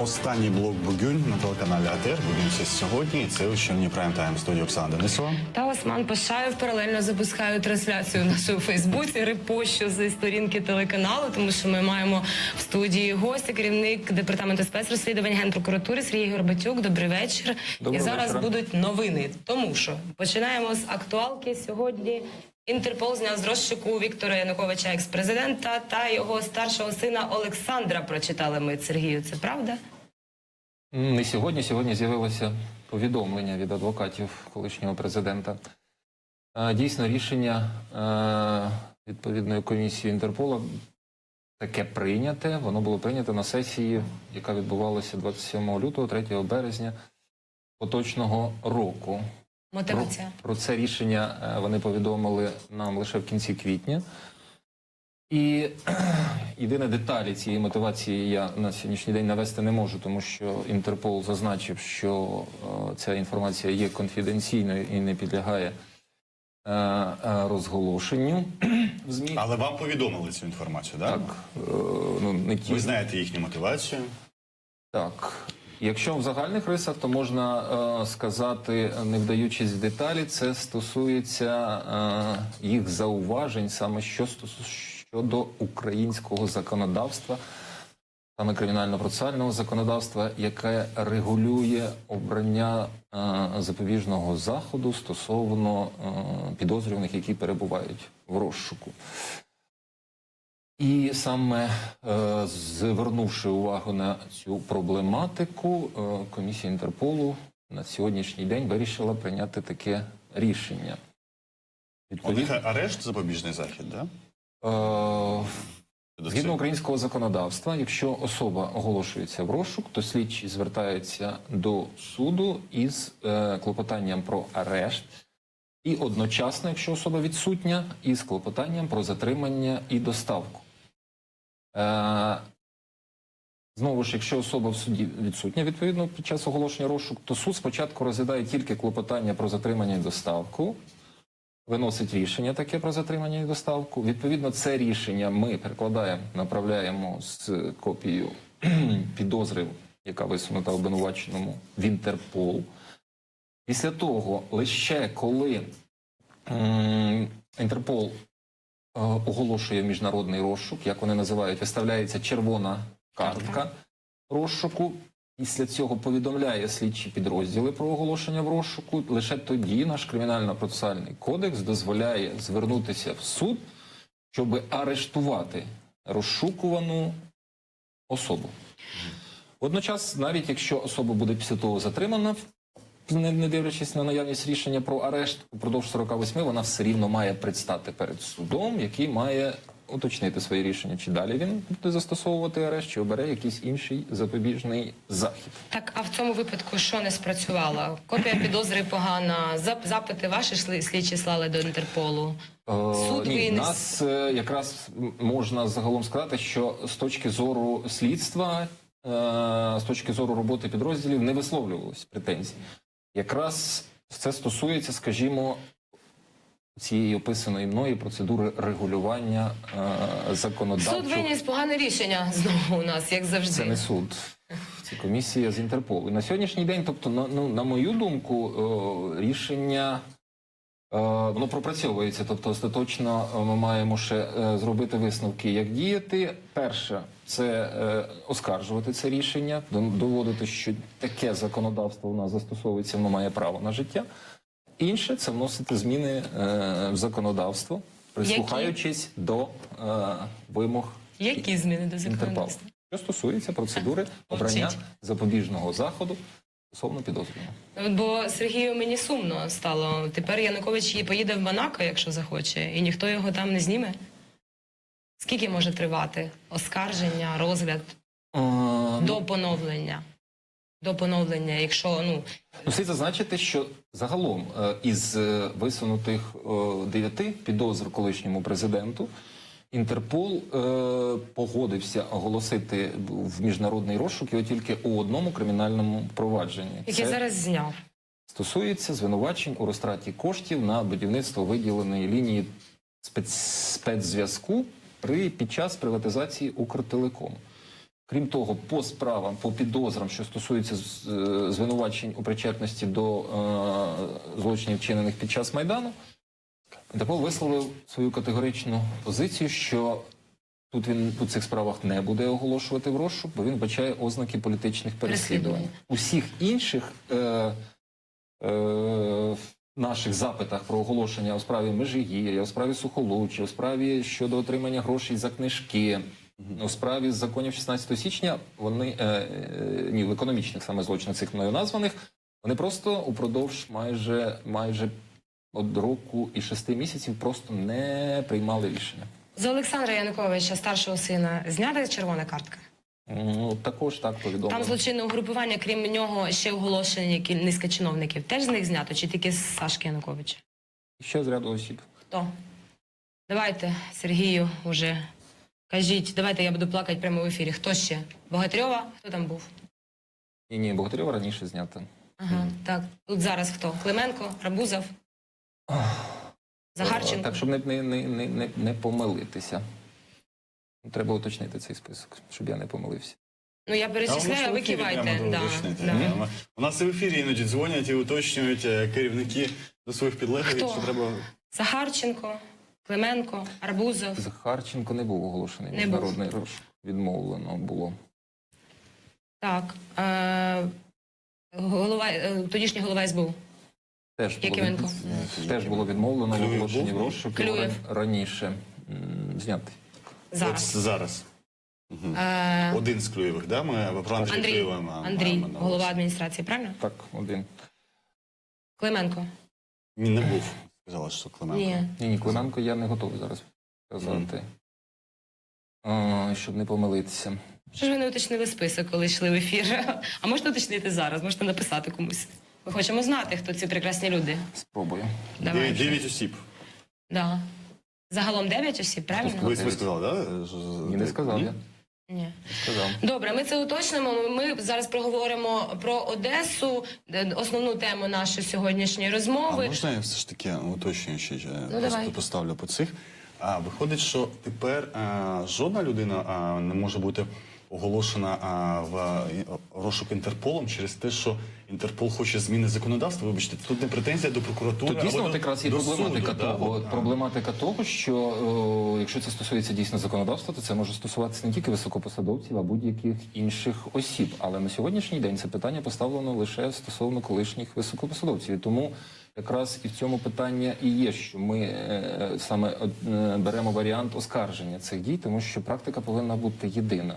останній блок «Bugün» на телеканалі АТR. Будемося сьогодні. Це вечірній прайм-тайм студії Оксана Денисова. Та Осман Пашаєв паралельно запускає трансляцію в нашому Фейсбуці, репощу зі сторінки телеканалу, тому що ми маємо в студії гостя, керівник департаменту спецрозслідувань Генпрокуратури Сергій Горбатюк. Добрий вечір. Доброго І зараз вечора. Будуть новини, тому що починаємо з актуалки. Сьогодні Інтерпол зняв з розшуку Віктора Януковича, екс-президента, та його старшого сина Олександра. Прочитали ми, Сергію. Це правда? Не сьогодні. Сьогодні з'явилося повідомлення від адвокатів колишнього президента. Дійсно, рішення відповідної комісії Інтерпола таке прийняте. Воно було прийнято на сесії, яка відбувалася 27 лютого, 3 березня поточного року. Мотивація. Про це рішення вони повідомили нам лише в кінці квітня. І єдине деталі цієї мотивації я на сьогоднішній день навести не можу, тому що Інтерпол зазначив, що ця інформація є конфіденційною і не підлягає розголошенню в ЗМІ. Але вам повідомили цю інформацію, так? Так. Не ті. Ви знаєте їхню мотивацію? Так. Якщо в загальних рисах, то можна сказати, не вдаючись в деталі, це стосується їх зауважень саме щодо українського законодавства, саме кримінально-процесуального законодавства, яке регулює обрання запобіжного заходу стосовно підозрюваних, які перебувають в розшуку. І саме звернувши увагу на цю проблематику, комісія Інтерполу на сьогоднішній день вирішила прийняти таке рішення. У них арешт запобіжний захід, так? Згідно українського законодавства, якщо особа оголошується в розшук, то слідчі звертаються до суду із клопотанням про арешт. І одночасно, якщо особа відсутня, із клопотанням про затримання і доставку. Знову ж, якщо особа в суді відсутня, відповідно, під час оголошення розшуку, то суд спочатку розглядає тільки клопотання про затримання і доставку, виносить рішення таке про затримання і доставку. Відповідно, це рішення ми перекладаємо, направляємо з копією підозри, яка висунута обвинуваченому, в Інтерпол. Після того, лише коли Інтерпол оголошує міжнародний розшук, як вони називають, виставляється червона картка розшуку, після цього повідомляє слідчі підрозділи про оголошення в розшуку, лише тоді наш кримінально-процесуальний кодекс дозволяє звернутися в суд, щоб арештувати розшукувану особу. Водночас, навіть якщо особа буде після того затримана, не дивлячись на наявність рішення про арешт, упродовж 48 вона все рівно має предстати перед судом, який має уточнити своє рішення, чи далі він буде застосовувати арешт, чи обере якийсь інший запобіжний захід. Так, а в цьому випадку що не спрацювало? Копія підозри погана, запити ваші слідчі слали до Інтерполу? Суд Ні, винес? нас якраз можна загалом сказати, що з точки зору слідства, з точки зору роботи підрозділів не висловлювалось претензій. Якраз це стосується, скажімо, цієї описаної мною процедури регулювання законодавчого. Суд виніс погане рішення знову у нас, як завжди. Це не суд, це комісія з Інтерполу. І на сьогоднішній день, тобто, на мою думку, рішення воно пропрацьовується. Тобто, остаточно ми маємо ще зробити висновки, як діяти. Перше, це оскаржувати це рішення, доводити, що таке законодавство у нас застосовується, воно має право на життя. Інше – це вносити зміни в законодавство, прислухаючись до вимог Які зміни до Інтерполу. законодавства? Що стосується процедури обрання запобіжного заходу стосовно підозрюваного. Бо Сергію мені сумно стало. Тепер Янукович поїде в Монако, якщо захоче, і ніхто його там не зніме. Скільки може тривати оскарження, розгляд до поновлення? До поновлення, якщо, Слід зазначити, що загалом із висунутих 9 підозр колишньому президенту Інтерпол погодився оголосити в міжнародний розшук його тільки у одному кримінальному провадженні. який зараз зняв. Стосується звинувачень у розтраті коштів на будівництво виділеної лінії спецзв'язку під час приватизації Укртелекому. Крім того, по справам, по підозрам, що стосуються звинувачень у причетності до злочинів, вчинених під час Майдану, Інтерпол висловив свою категоричну позицію, що тут він у цих справах не буде оголошувати в розшук, бо він вбачає ознаки політичних переслідувань. Усіх інших наших запитах про оголошення у справі Межигір'я, у справі Сухолуччя, у справі щодо отримання грошей за книжки, у справі з законів 16 січня, вони, в економічних саме злочинах цих мною названих, вони просто упродовж майже от року і 6 місяців просто не приймали рішення. З Олександра Януковича, старшого сина, знята червона картка? Ну, також так повідомлено. Там злочинне угрупування, крім нього, ще оголошені низка чиновників. Теж з них знято, чи тільки з Сашки Януковича? Ще з ряду осіб. Хто? Давайте, Сергію, уже кажіть, давайте я буду плакати прямо в ефірі. Хто ще? Богатирьова? Хто там був? Ні, Богатирьова раніше знята. Ага, так. Тут зараз хто? Клименко, Рабузов? Захарченко? Так, щоб не помилитися. Треба уточнити цей список, щоб я не помилився. Ну, я перечисляю, а ви кивайте. Да. У нас і в ефірі іноді дзвонять і уточнюють керівники до своїх підлеглих, що треба... Захарченко, Клименко, Арбузов. Захарченко не був оголошений. Міжнародний розшук. Відмовлено було. Так. Тодішній голова СБУ. Теж було відмовлено в оголошенні в розшук. Раніше знятий. Зараз. Один з Клюєвих, да? Ми про Андрія Клюєва. Андрій, голова адміністрації, правильно? Так, один. Клименко? Ні, не був. Сказала, що Клименко. Ні, Клименко я не готовий зараз сказати. Щоб не помилитися. Що ж ви не уточнили список, коли йшли в ефір? А можете уточнити зараз? Можете написати комусь? Ми хочемо знати, хто ці прекрасні люди. Спробую. 9 осіб. Да. Загалом 9 осіб, правильно? Ви сказали, так? Ні, не сказав я. Ні. Сказав. Добре, ми це уточнимо. Ми зараз проговоримо про Одесу, основну тему нашої сьогоднішньої розмови. А можна я все ж таки уточнюючи, просто поставлю по цих? Виходить, що тепер жодна людина не може бути оголошена в розшук Інтерполом через те, що Інтерпол хоче зміни законодавства. Вибачте, тут не претензія до прокуратури, тут дійсно якраз є проблематика суду, того, що якщо це стосується дійсно законодавства, то це може стосуватися не тільки високопосадовців, а будь-яких інших осіб. Але на сьогоднішній день це питання поставлено лише стосовно колишніх високопосадовців. І тому якраз і в цьому питання і є, що ми саме беремо варіант оскарження цих дій, тому що практика повинна бути єдина.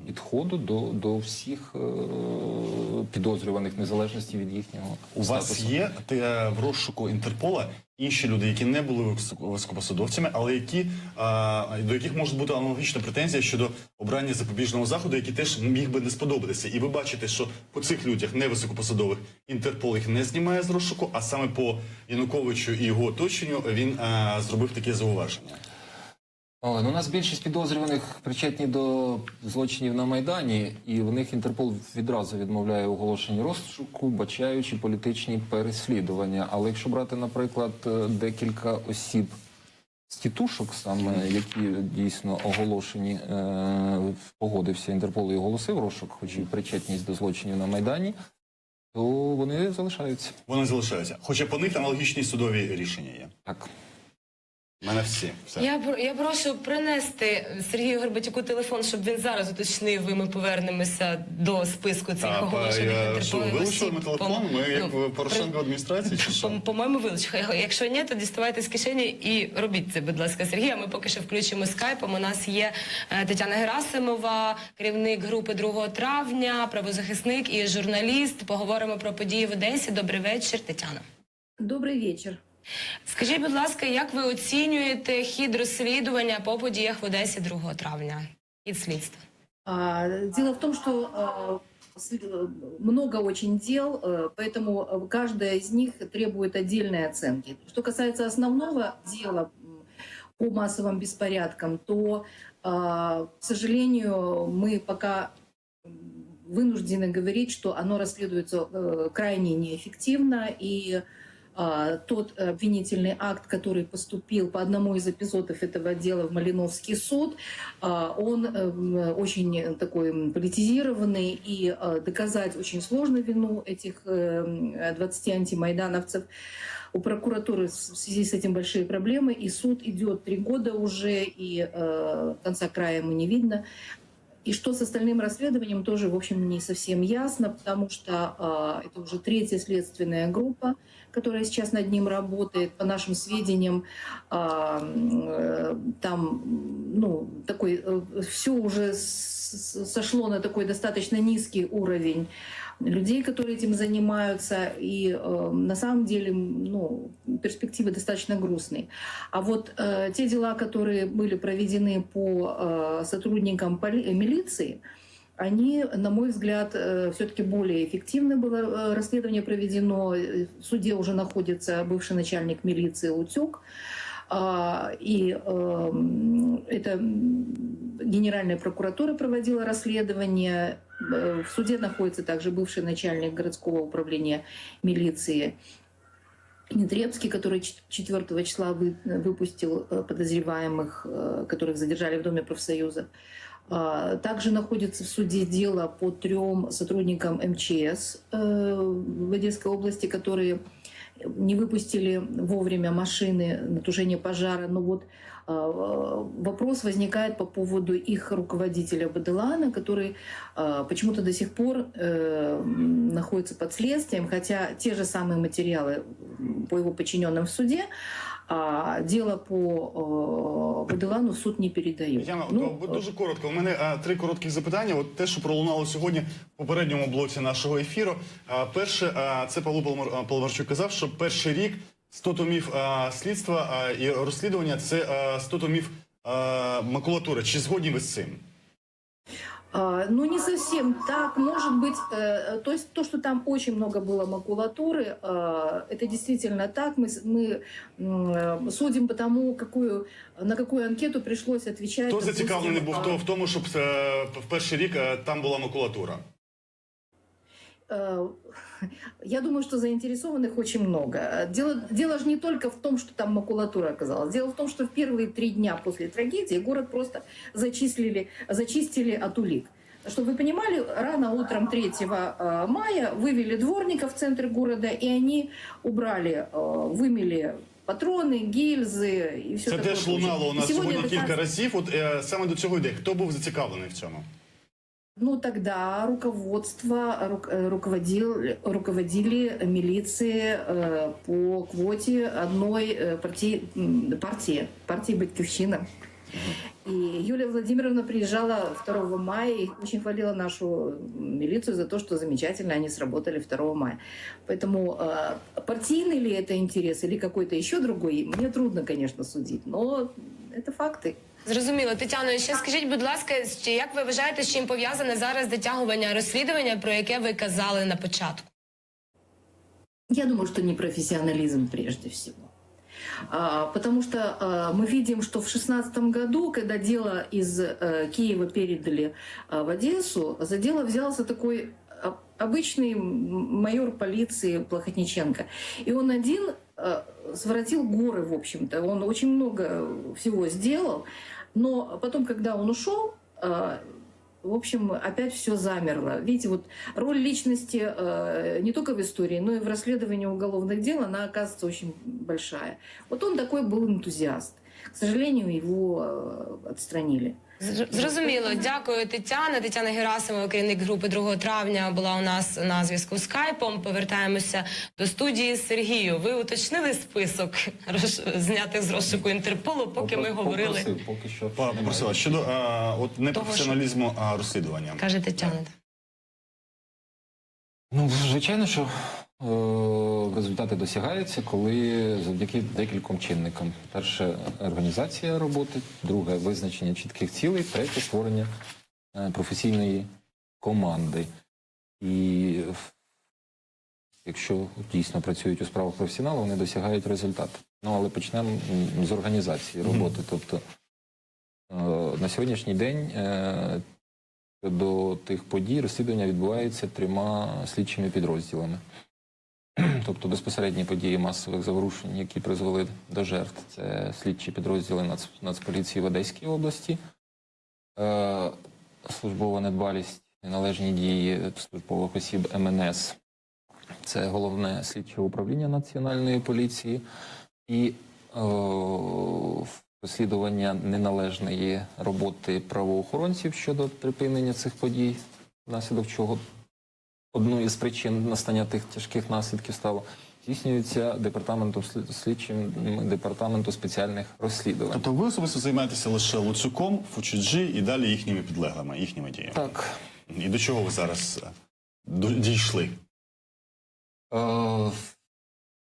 Підходу до всіх підозрюваних незалежності від їхнього У статусу. вас є в розшуку Інтерпола інші люди, які не були високопосадовцями, але до яких може бути аналогічна претензія щодо обрання запобіжного заходу, який теж міг би не сподобатися. І ви бачите, що по цих людях невисокопосадових Інтерпол їх не знімає з розшуку, а саме по Януковичу і його оточенню він зробив таке зауваження. У нас більшість підозрюваних причетні до злочинів на Майдані, і в них Інтерпол відразу відмовляє оголошенні розшуку, бачаючи політичні переслідування. Але якщо брати, наприклад, декілька осіб з тітушок, саме які дійсно оголошені, погодився Інтерпол і оголосив розшук, хоч і причетність до злочинів на Майдані, то вони залишаються. Вони залишаються. Хоча по них аналогічні судові рішення є. Так. У мене всі. Я прошу принести Сергію Горбатюку телефон, щоб він зараз уточнив, і ми повернемося до списку цих оголошених Інтерполом. Вилучили ми телефон? Ми як в Порошенко адміністрації? По-моєму, вилучили. Якщо ні, то діставайте з кишені і робіть це, будь ласка, Сергій. А ми поки що включимо скайпом. У нас є Тетяна Герасимова, керівник групи 2 травня, правозахисник і журналіст. Поговоримо про події в Одесі. Добрий вечір, Тетяна. Добрий вечір. Скажіть, будь ласка, як ви оцінюєте хід розслідування по подіях в Одесі 2 травня? Хід слідства. Дело в том, что много очень дел, поэтому каждая из них требует отдельной оценки. Что касается основного дела по массовым беспорядкам, то, к сожалению, мы пока вынуждены говорить, что оно расследуется крайне неэффективно, и тот обвинительный акт, который поступил по одному из эпизодов этого дела в Малиновский суд, он очень такой политизированный, и доказать очень сложно вину этих 20 антимайдановцев. У прокуратуры в связи с этим большие проблемы, и суд идет 3 года уже, и конца края ему не видно. И что с остальным расследованием, тоже, в общем, не совсем ясно, потому что это уже 3-я следственная группа, которая сейчас над ним работает. По нашим сведениям, там, такой, все уже сошло на такой достаточно низкий уровень людей, которые этим занимаются, и на самом деле перспективы достаточно грустные. А вот те дела, которые были проведены по сотрудникам милиции, они, на мой взгляд, все-таки более эффективно было расследование проведено. В суде уже находится бывший начальник милиции Утюг. И это Генеральная прокуратура проводила расследование. В суде находится также бывший начальник городского управления милиции Нетребский, который 4 числа выпустил подозреваемых, которых задержали в Доме профсоюзов. Также находится в суде дело по 3 сотрудникам МЧС в Одесской области, которые не выпустили вовремя машины на тушение пожара. Но вот вопрос возникает по поводу их руководителя Баделана, который почему-то до сих пор находится под следствием, хотя те же самые материалы по его подчиненным в суде, а дело по Баделану в суд не передают. Яна, дуже коротко. У мене 3 коротких запитання. От те, що пролунало сьогодні в попередньому блоці нашого ефіру. Перше, це Павло Половарчук казав, що перший рік 100 томів слідства і розслідування – це 100 томів макулатури. Чи згодні ви з цим? Не совсем так. Может быть, то есть то, что там очень много было макулатуры, это действительно так. Мы судим по тому, на какую анкету пришлось отвечать. Хто зацікавлений був в тому, щоб в перший рік там була макулатура? Я думаю, что заинтересованных очень много. Дело же не только в том, что там макулатура оказалась. Дело в том, что в первые 3 дня после трагедии город просто зачистили от улик. Чтобы вы понимали, рано утром 3 мая вывели дворников в центр города, и они убрали, вымели патрони, гільзи і все таке. Це теж лунало у нас сьогодні кілька разів. От саме до цього йде. Хто був зацікавлений в цьому? Тогда руководство руководили милиции по квоте одной партии «Батьківщина». И Юлия Владимировна приезжала 2 мая и очень хвалила нашу милицию за то, что замечательно они сработали 2 мая. Поэтому партийный ли это интерес или какой-то еще другой, мне трудно, конечно, судить, но это факты. Зрозуміло. Тетяно, ще скажіть, будь ласка, як ви вважаєте, з чим пов'язане зараз дотягування розслідування, про яке ви казали на початку? Я думаю, что непрофессионализм прежде всего. Потому что мы видим, что в 2016 году, когда дело из Киева передали в Одессу, за дело взялся такой обычный майор полиции Плохотниченко. И он один своротил горы, в общем-то. Он очень много всего сделал. Но потом, когда он ушел, в общем, опять все замерло. Видите, вот роль личности не только в истории, но и в расследовании уголовных дел, она оказывается очень большая. Вот он такой был энтузиаст. К сожалению, его отстранили. Зрозуміло. Дякую, Тетяна. Тетяна Герасимова, керівник групи 2 травня, була у нас на зв'язку з Скайпом. Повертаємося до студії. Сергію, ви уточнили список знятих з розшуку Інтерполу, поки ми говорили? Поки що. Попросила. Щодо непрофесіоналізму розслідування. Каже Тетяна. Звичайно, що результати досягаються, коли завдяки декільком чинникам. Перше – організація роботи, друге – визначення чітких цілей, третє – створення професійної команди. І якщо дійсно працюють у справах професіонали, вони досягають результату. Але почнемо з організації роботи. Тобто на сьогоднішній день до тих подій розслідування відбувається 3 слідчими підрозділами. тобто безпосередні події масових заворушень, які призвели до жертв. Це слідчі підрозділи Нацполіції в Одеській області, службова недбалість, неналежні дії службових осіб МНС. Це головне слідче управління Національної поліції і розслідування неналежної роботи правоохоронців щодо припинення цих подій, внаслідок чого одною із причин настання тих тяжких наслідків стало, здійснюється слідчим департаменту спеціальних розслідувань. Тобто ви особисто займаєтеся лише Луцюком, Фучиджі і далі їхніми підлеглими, їхніми діями? Так. І до чого ви зараз дійшли?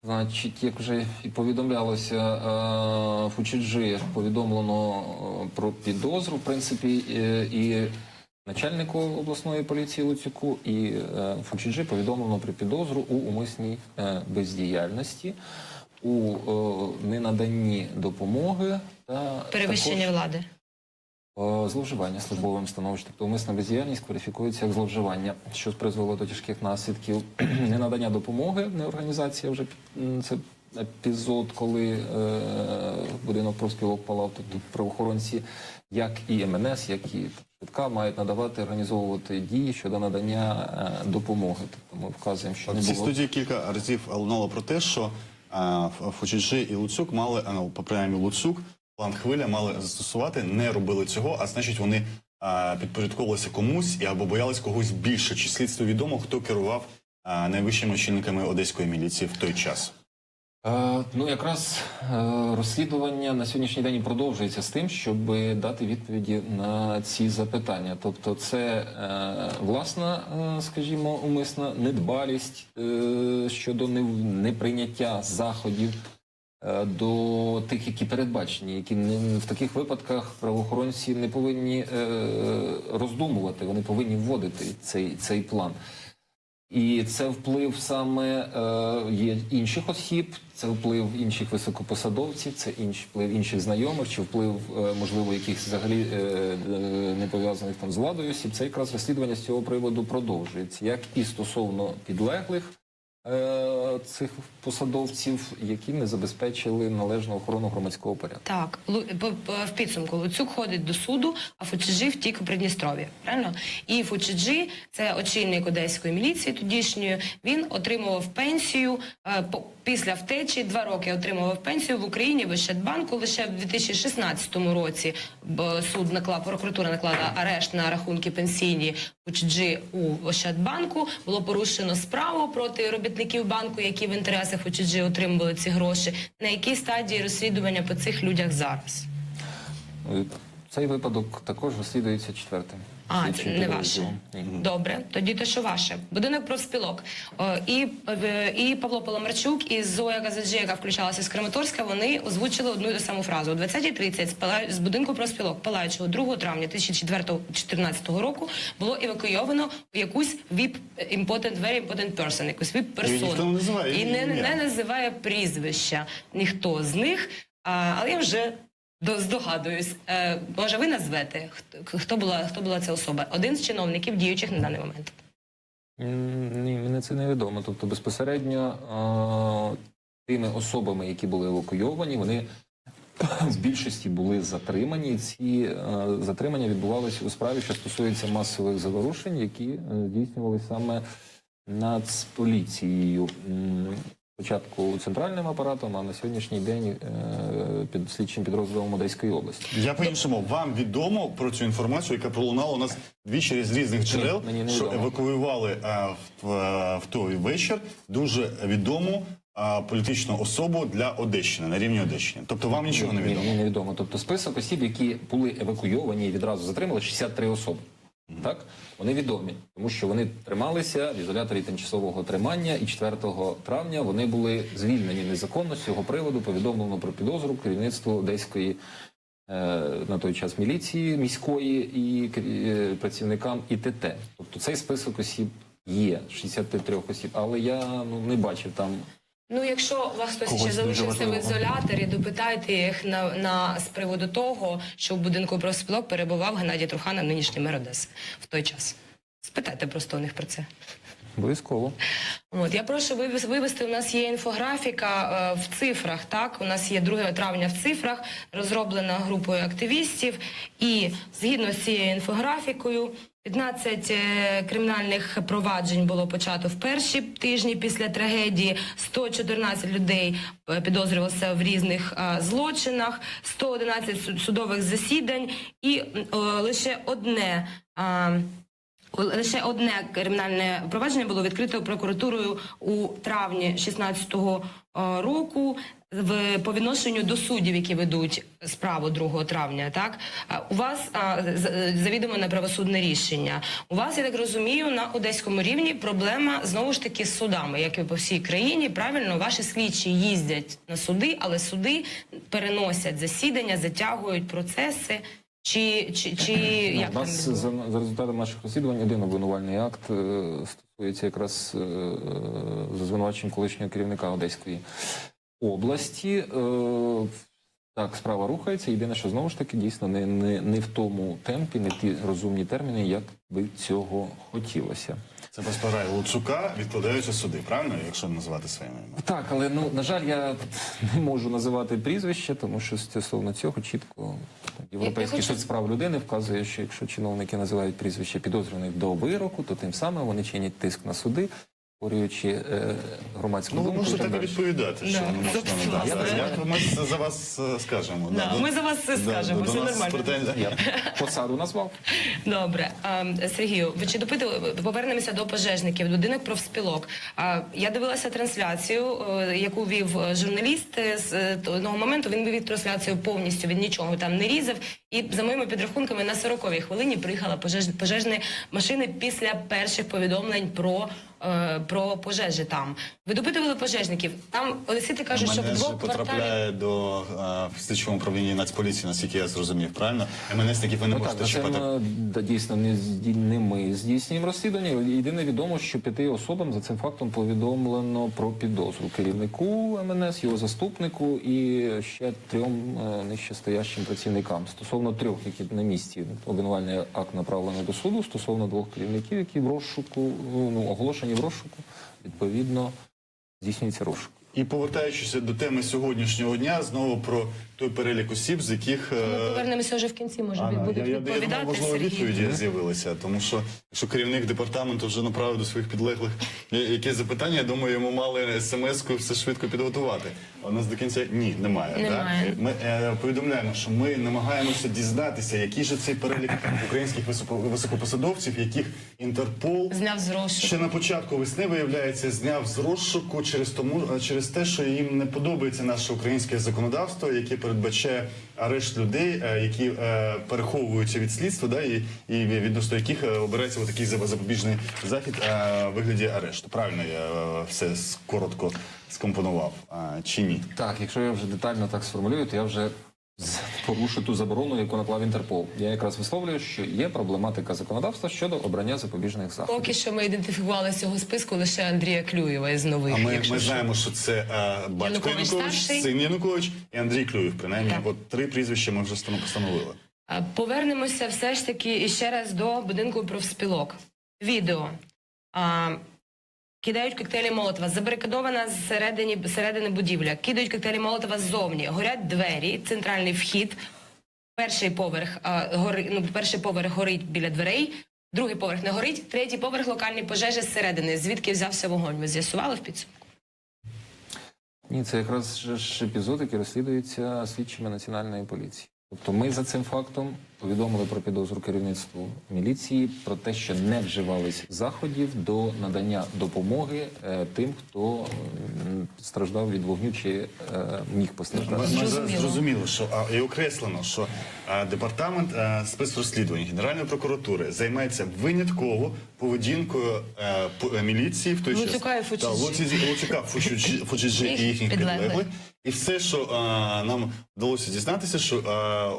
Значить, як вже і повідомлялося, Фучиджі повідомлено про підозру, в принципі, і начальнику обласної поліції Луцюку, і Фучиджі повідомлено про підозру у умисній бездіяльності, у ненаданні допомоги та Перевищення влади. зловживання службовим становищем. Тобто умисна бездіяльність кваліфікується як зловживання, що призвело до тяжких наслідків. Ненадання допомоги, не організація вже, це епізод, коли будинок профспілок палав, тобто правоохоронці, як і МНС, як і швидка, мають надавати, організовувати дії щодо надання допомоги. Тобто ми вказуємо, що не В цій було... студії кілька разів лунало про те, що Фучиджі і Луцюк мали, принаймні Луцюк, план «Хвиля» мали застосувати, не робили цього, а значить вони підпорядковувалися комусь або боялись когось більше. Чи слідству відомо, хто керував найвищими очільниками одеської міліції в той час? Ну, якраз розслідування на сьогоднішній день продовжується з тим, щоб дати відповіді на ці запитання. Тобто це власна, скажімо, умисна недбалість щодо неприйняття заходів до тих, які передбачені, які в таких випадках правоохоронці не повинні роздумувати, вони повинні вводити цей план. І це вплив саме є інших осіб, це вплив інших високопосадовців, це вплив інших знайомих, чи вплив, можливо, якихось взагалі не пов'язаних там з владою осіб. Це якраз розслідування з цього приводу продовжується, як і стосовно підлеглих цих посадовців, які не забезпечили належну охорону громадського порядку. Так, в підсумку Луцюк ходить до суду, а Фучиджі втік у Придністров'я, правильно? І Фучиджі, це очільник одеської міліції тодішньої, він отримував пенсію після втечі, 2 роки отримував пенсію в Україні в Ощадбанку. Лише в 2016 році прокуратура наклала арешт на рахунки пенсійні Фучиджі у Ощадбанку. Було порушено справу проти робітників банку, які в інтересах Фучиджі отримували ці гроші. На якій стадії розслідування по цих людях зараз? Цей випадок також розслідується 4-тим. Це не ваше. Добре, тоді те, що ваше. Будинок профспілок. І Павло Паламарчук, і Зоя Газаджі, яка включалася з Краматорська, вони озвучили одну і ту саму фразу. О 20:30 з будинку профспілок, палаючого 2 травня 2014 року, було евакуйовано якусь very important person, якусь ніхто не VIP-персону. називає І ім'я. не називає прізвища ніхто з них, але я вже здогадуюсь. Може, ви назвете, хто була ця особа? Один з чиновників, діючих на даний момент. Ні, мені це невідомо. Тобто безпосередньо тими особами, які були евакуйовані, вони в більшості були затримані. І ці затримання відбувалися у справі, що стосується масових заворушень, які здійснювалися саме Нацполіцією. Спочатку центральним апаратом, а на сьогоднішній день під слідчим підрозділом Одеської області. Я по-іншому, вам відомо про цю інформацію, яка пролунала у нас двічі з різних джерел, мені не що відомо. евакуювали в той вечір дуже відому політичну особу для Одещини, на рівні Одещини. Тобто вам нічого не відомо? Ні, невідомо. Тобто список осіб, які були евакуйовані і відразу затримали, 63 особи. Так? Вони відомі, тому що вони трималися в ізоляторі тимчасового тримання, і 4 травня вони були звільнені незаконно. З цього приводу повідомлено про підозру керівництву Одеської на той час міліції міської і працівникам ІТТ. Тобто цей список осіб є, 63 осіб, але я не бачив там. Якщо у вас хтось Когось ще дуже залишився в важливого. ізоляторі, допитайте їх з приводу того, що в будинку профспілок перебував Геннадій Труханов, нинішній мер Одеси, в той час. Спитайте просто у них про це. Обов'язково. От, я прошу вивести, у нас є інфографіка в цифрах, так? У нас є 2 травня в цифрах, розроблена групою активістів, і згідно з цією інфографікою 15 кримінальних проваджень було почато в перші тижні після трагедії, 114 людей підозрювалося в різних злочинах, 111 судових засідань і лише одне кримінальне провадження було відкрито прокуратурою у травні 2016 року по відношенню до суддів, які ведуть справу 2 травня. Так? У вас завідомо неправосудне рішення. У вас, я так розумію, на одеському рівні проблема знову ж таки з судами, як і по всій країні. Правильно, ваші слідчі їздять на суди, але суди переносять засідання, затягують процеси. Чи як У там нас відбувається? за результатами наших розслідувань один обвинувальний акт стосується якраз за звинуваченням колишнього керівника Одеської області. Так, справа рухається. Єдине, що знову ж таки дійсно не в тому темпі, не ті розумні терміни, як би цього хотілося. Це по справі Луцука відкладаються суди, правильно, якщо називати своїми іменами? Так, але на жаль, я не можу називати прізвище, тому що стосовно цього чітко Європейський суд з прав людини вказує, що якщо чиновники називають прізвище підозрюваних до вироку, то тим самим вони чинять тиск на суди, створюючи громадську Ну, ви думку. можете і так так далі. відповідати, що Да. не можна Власне. надати. Як ми за вас скажемо? Да, ми за вас все скажемо, до все нас нормально. претензій. Я посаду назвав. Добре. Сергію, ви чи допитували, повернемося до пожежників, будинок профспілок. Я дивилася трансляцію, яку вів журналіст. З того моменту він вів трансляцію повністю, він нічого там не різав. І за моїми підрахунками на 40-й хвилині приїхала пожежна машина після перших повідомлень про пожежі там. Ви допитували пожежників? Там одесити кажуть, що в МНС же 2 кварталів... потрапляє до в слідчому управлінні Нацполіції, наскільки я зрозумів, правильно? МНСників ви не можете чіпати. Дійсно, не ми здійснюємо розслідування. Єдине відомо, що 5 особам за цим фактом повідомлено про підозру. Керівнику МНС, його заступнику і ще 3 нижчестоящим працівникам. Стосовно 3, які на місці, обвинувальний акт направлений до суду. Стосовно 2 керівників, які в розшуку, оголошені в розшуку, відповідно, здійснюється розшук. І повертаючись до теми сьогоднішнього дня, знову про той перелік осіб, з яких... Ми повернемося вже в кінці, може, будуть Я відповідати, думаю, можливо, Сергій. відповіді з'явилися, тому що якщо керівник департаменту вже направив до своїх підлеглих якесь запитання, я думаю, йому мали смс-ку все швидко підготувати. А у нас до кінця немає. Немає. Да? Ми повідомляємо, що ми намагаємося дізнатися, який же цей перелік українських високопосадовців, яких Інтерпол Зняв з розшуку. ще на початку весни, виявляється, зняв з розшуку через те, що їм не подобається наше українське законодавство, яке передбачає арешт людей, які переховуються від слідства, да, і відносно яких обирається такий запобіжний захід в вигляді арешту. Правильно я все коротко скомпонував, чи ні? Так, якщо я вже детально так сформулюю, то я вже порушу ту заборону, яку наклав Інтерпол. Я якраз висловлюю, що є проблематика законодавства щодо обрання запобіжних заходів. Поки що ми ідентифікували з цього списку лише Андрія Клюєва із нових. А ми якщо що. знаємо, що це батько Янукович Янукович, старший. син Янукович і Андрій Клюєв. Принаймні, Так. от 3 прізвища ми вже постановили. Повернемося все ж таки іще раз до будинку профспілок. Відео. Кидають коктейлі Молотова. Забарикадована зсередини будівля. Кидають коктейлі Молотова ззовні. Горять двері, центральний вхід. Перший поверх горить біля дверей, другий поверх не горить, третій поверх локальні пожежі зсередини. Звідки взявся вогонь? Ви з'ясували в підсумку? Ні, це якраз ж епізод, який розслідується слідчими Національної поліції. Тобто ми за цим фактом повідомили про підозру керівництву міліції про те, що не вживались заходів до надання допомоги тим, хто страждав від вогню чи міг постраждати. Ми зрозуміли, що і окреслено, що департамент спецрозслідувань Генеральної прокуратури займається винятково поведінкою міліції в той час. Луцюка і Фучиджі. Луцюка, Фучиджі і їхніх підлеглих. І все, що нам вдалося дізнатися, що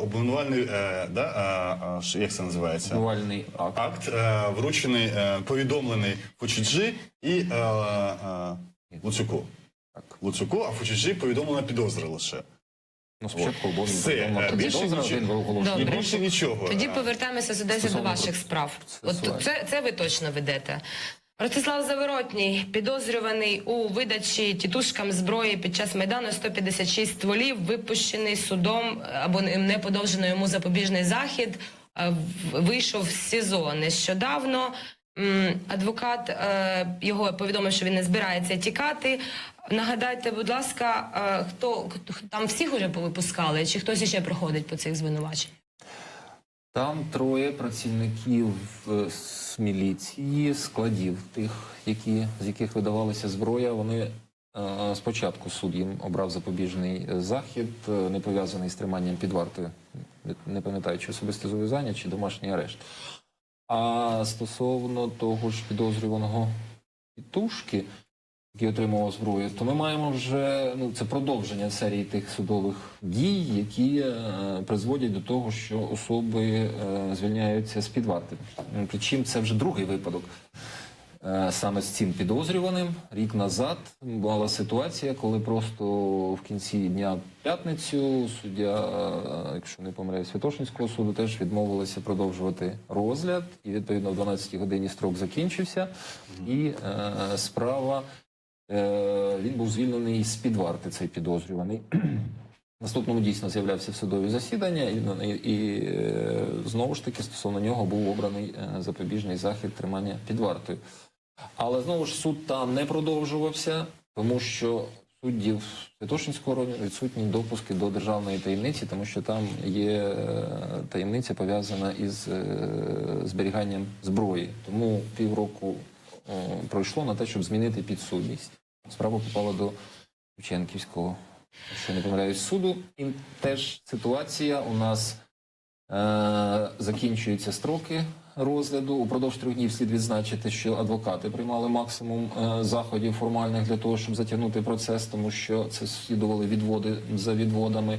обвинувальний, як це називається? Обвинувальний Акт вручений, повідомлений Фучиджі і Луцюку. Луцюку, а Фучиджі повідомлена підозра лише. Ну, спочатку був Все, відомо більше підозра, нічого. він оголошений. І Добре. більше нічого. Тоді повертаємося з Одеси до Стосовно ваших справ. процесуальних. От це ви точно ведете. Ростислав Заворотній, підозрюваний у видачі тітушкам зброї під час Майдану, 156 стволів, випущений судом або не подовжено йому запобіжний захід, вийшов з СІЗО нещодавно. Адвокат його повідомив, що він не збирається тікати. Нагадайте, будь ласка, хто там всіх уже повипускали, чи хтось ще проходить по цих звинуваченнях? Там троє працівників з міліції, складів тих, з яких видавалася зброя. Вони спочатку суд їм обрав запобіжний захід, не пов'язаний з триманням під вартою. Не пам'ятаю, чи особисте зобов'язання, чи домашній арешт. А стосовно того ж підозрюваного Тітушки, який отримував зброю, то ми маємо вже, це продовження серії тих судових дій, які призводять до того, що особи звільняються з-під варти. Причому це вже другий випадок. Саме з цим підозрюваним рік назад була ситуація, коли просто в кінці дня в п'ятницю суддя, якщо не помиляю, Святошинського суду теж відмовилася продовжувати розгляд, і відповідно в 12-й годині строк закінчився, і справа, він був звільнений з-під варти, цей підозрюваний. Наступному дійсно з'являвся в судові засідання, і знову ж таки стосовно нього був обраний запобіжний захід тримання під вартою. Але знову ж суд там не продовжувався, тому що суддів Святошинського району відсутні допуски до державної таємниці, тому що там є таємниця пов'язана із зберіганням зброї. Тому півроку пройшло на те, щоб змінити підсудність. Справа попала до Шевченківського, якщо не помиляюсь, суду. І теж ситуація у нас закінчуються строки розгляду. Упродовж 3 днів слід відзначити, що адвокати приймали максимум заходів формальних для того, щоб затягнути процес, тому що це слідували відводи за відводами.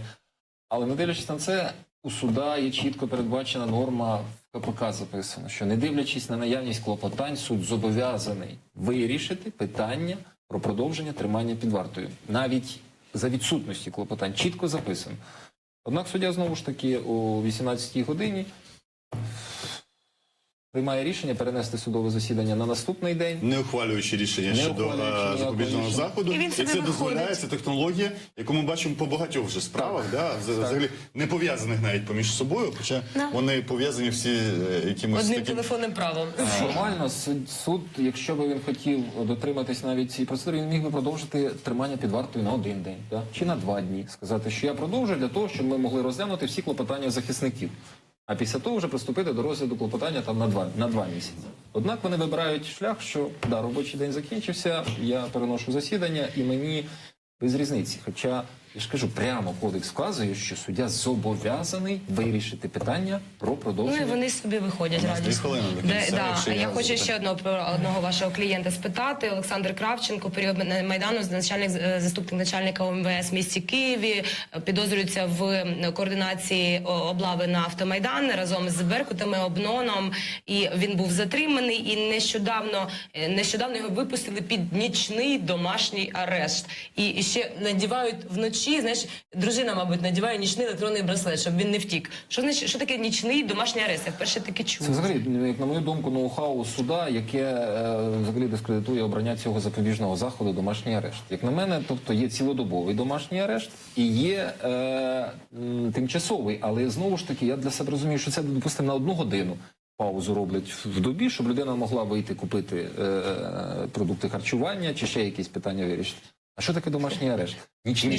Але не дивлячись на це, у суда є чітко передбачена норма в КПК записана, що не дивлячись на наявність клопотань, суд зобов'язаний вирішити питання про продовження тримання під вартою. Навіть за відсутності клопотань чітко записано. Однак суддя знову ж таки о 18-й годині приймає рішення перенести судове засідання на наступний день. Не ухвалюючи рішення щодо запобіжного заходу. І І це дозволяє, це технологія, яку ми бачимо по багатьох вже справах, взагалі не пов'язаних навіть поміж собою, хоча вони пов'язані всі якимось Одним таким... телефонним правом. Формально суд, якщо би він хотів дотриматись навіть цієї процедури, він міг би продовжити тримання під вартою на 1 день, чи на 2 дні. Сказати, що я продовжую для того, щоб ми могли розглянути всі клопотання захисників. А після того вже приступити до розгляду клопотання там на 2 місяці. Однак вони вибирають шлях, що робочий день закінчився, я переношу засідання і мені без різниці. Хоча, я ж кажу, прямо кодекс вказує, що суддя зобов'язаний вирішити питання про продовження. Ну і вони собі виходять радісно. Я хочу ще одного вашого клієнта спитати. Олександр Кравченко, період Майдану, заступник начальника ОМВС в місті Києві, підозрюється в координації облави на Автомайдан разом з Беркутами, Обноном. І він був затриманий, і нещодавно його випустили під нічний домашній арешт. І ще надівають вночі, знаєш, дружина, мабуть, надіває нічний електронний браслет, щоб він не втік. Що таке нічний домашній арест? Я вперше таке чую. Це взагалі, як на мою думку, ноу-хау суда, яке взагалі дискредитує обрання цього запобіжного заходу домашній арешт. Як на мене, тобто є цілодобовий домашній арешт і є тимчасовий, але знову ж таки, я для себе розумію, що це, допустимо, на 1 годину. Паузу роблять в добі, щоб людина могла вийти купити продукти харчування чи ще якісь питання вирішити. А що таке домашній арешт? Нічний.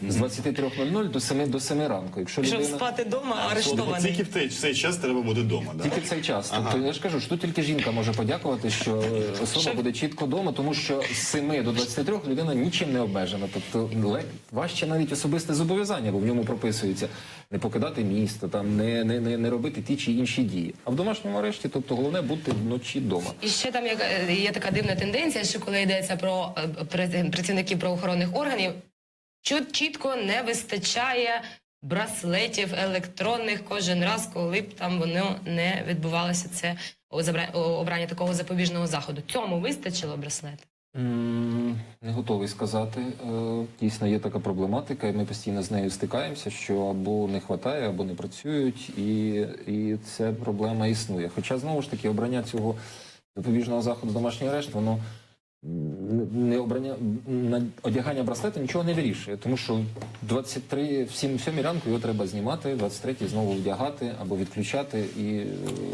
З 23:00 до 7 ранку. Якщо Пішов людина... спати вдома, арештований. Тільки в цей час треба бути вдома, да? Тільки в цей час. Тобто, я ж кажу, що тільки жінка може подякувати, що особа буде чітко вдома, тому що з 7 до 23 людина нічим не обмежена. Тобто, важче навіть особисте зобов'язання, бо в ньому прописується не покидати місто, там, не робити ті чи інші дії. А в домашньому арешті, тобто, головне бути вночі вдома. І ще там є така дивна тенденція, що коли йдеться про працівників правоохоронних органів, чітко не вистачає браслетів електронних кожен раз, коли б там воно не відбувалося, це обрання такого запобіжного заходу. Цьому вистачило браслет? Не готовий сказати. Дійсно, є така проблематика, і ми постійно з нею стикаємося, що або не вистачає, або не працюють, і ця проблема існує. Хоча, знову ж таки, обрання цього запобіжного заходу домашній арешт, воно не обрання, одягання браслету нічого не вирішує, тому що 23, в 7 ранку його треба знімати, 23 знову вдягати або відключати, і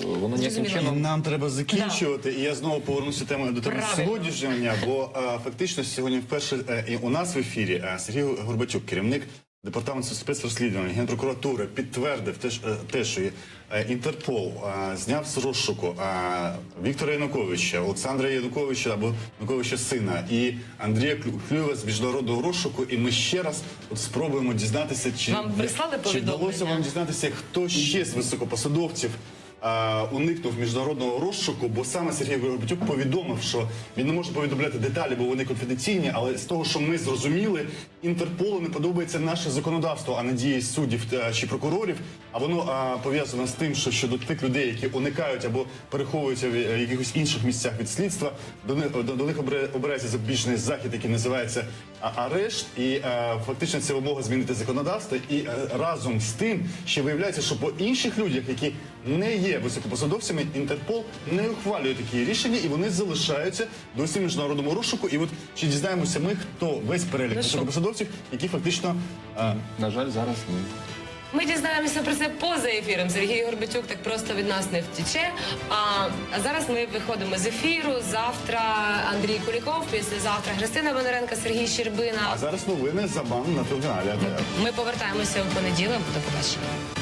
воно ніяким Зрозуміло. чином... Нам треба закінчувати, і я знову повернуся до теми Правильно. сьогоднішнього дня, бо фактично сьогодні вперше і у нас в ефірі Сергій Горбатюк, керівник Департаменту спецрозслідувань Генпрокуратури, підтвердив те, що Інтерпол зняв з розшуку Віктора Януковича, Олександра Януковича або Януковича сина і Андрія Клюєва з міжнародного розшуку. І ми ще раз спробуємо дізнатися, Вам прислали чи повідомлення? вдалося вам дізнатися, хто ще з високопосадовців уникнув міжнародного розшуку, бо саме Сергій Горбатюк повідомив, що він не може повідомляти деталі, бо вони конфіденційні, але з того, що ми зрозуміли, Інтерполу не подобається наше законодавство, а не дії суддів чи прокурорів, а воно пов'язано з тим, що щодо тих людей, які уникають або переховуються в якихось інших місцях від слідства, до них обирається запобіжний захід, який називається арешт, і фактично це вимога змінити законодавство, і разом з тим ще виявляється, що по інших людях, які не є високопосадовцями, Інтерпол не ухвалює такі рішення, і вони залишаються досі в міжнародному розшуку. І от чи дізнаємося ми, хто весь перелік високопосадовців, які фактично На жаль, зараз ні. Ми дізнаємося про це поза ефіром. Сергій Горбатюк так просто від нас не втіче. А зараз ми виходимо з ефіру. Завтра Андрій Куліков, післязавтра Христина Бондаренко, Сергій Щербина. зараз новини за бан на телеканалі АТR. Ми повертаємося у понеділок. До побачення.